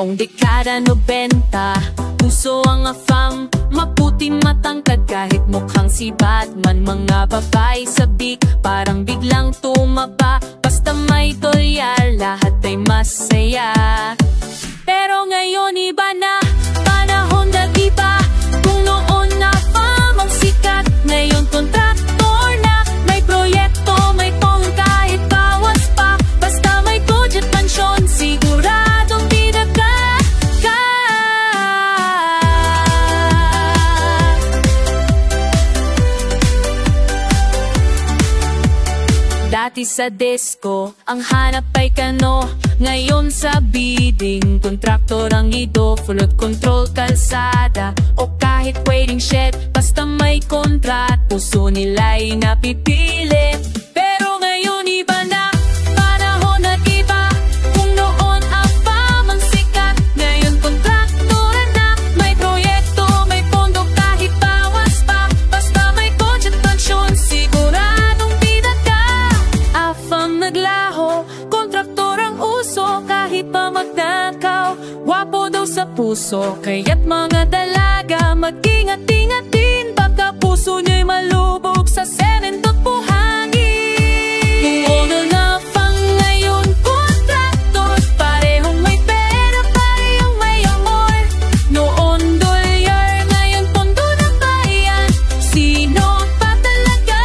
Noong dekada 90, uso ang afam, maputi matangkad kahit mukhang si Batman. Mga babae sabik, parang biglang tumaba. Basta may dolyar, lahat ay masaya. Pero ngayon iba na, panahon nag-iba. Kung noon na fam ang sikat, ngayon kontraktor na. May proyekto, may pong kahit bawas pa. Basta may budget mansyon, siguradong binaga ka. Dati sa disco, ang hanap ay kano. Ngayon sa bidding, kontraktor ang ido. Flood control, kalsada, o kahit waiting shed. Basta may kontrat, puso nila'y napipili. Pero ngayon iba na, panahon nag-iba. Kung noon ang fam ang sikat, ngayon kontraktor na. May proyekto, may pondo kahit bawas pa. Basta may budget mansyon, siguradong bida ka. Afam naglaho, kontraktor ang uso. Kahit pa magnakaw, wapo daw sa puso. Kaya't mga dalaga, mag-ingat-ingat din. Baka puso nyo'y malubog sa semento't buhangin. Noon na fam, ngayon kontraktor. Parehong may pera, parehong may amor. Noon dolyar, ngayon pondo ng bayan. Sino pa talaga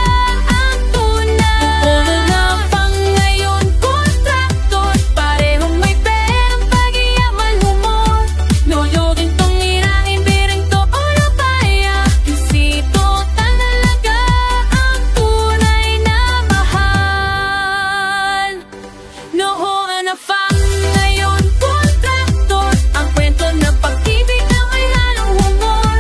ang tunay? Noon na fam, ngayon kontraktor. Parehong may pera, pag-iyaman humor. Noyogin tong irangin, biring to o lupaya. Isito talaga ang tunay na mahal. Noon na fam, ngayon kontraktor. Ang kwento ng pag-ibig na may halong humor.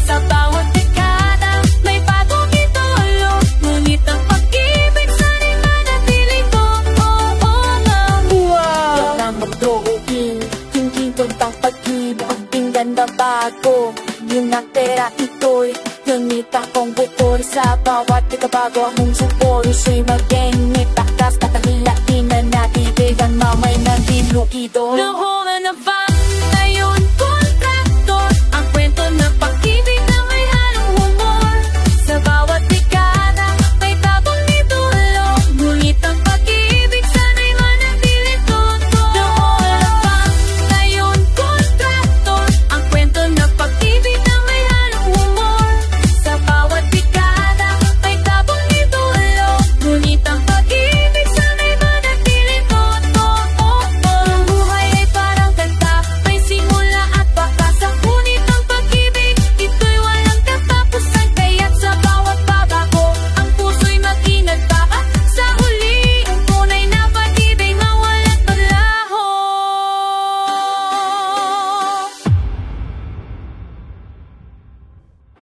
Sa bawat dekada, may bagong idolo. Ngunit ang pag-ibig sana'y manatili ko. Oo nga. Wow! Yan ang magdooin, hindi tuntang pag-ibig. Ang pinggan na bago, yun ang pera ito'y ngunit akong bukor sa bawat ikabago akong supor. Uso'y mag-gang, may pakas, tatangila, di na natibig ang mamay ng dilukido. Noon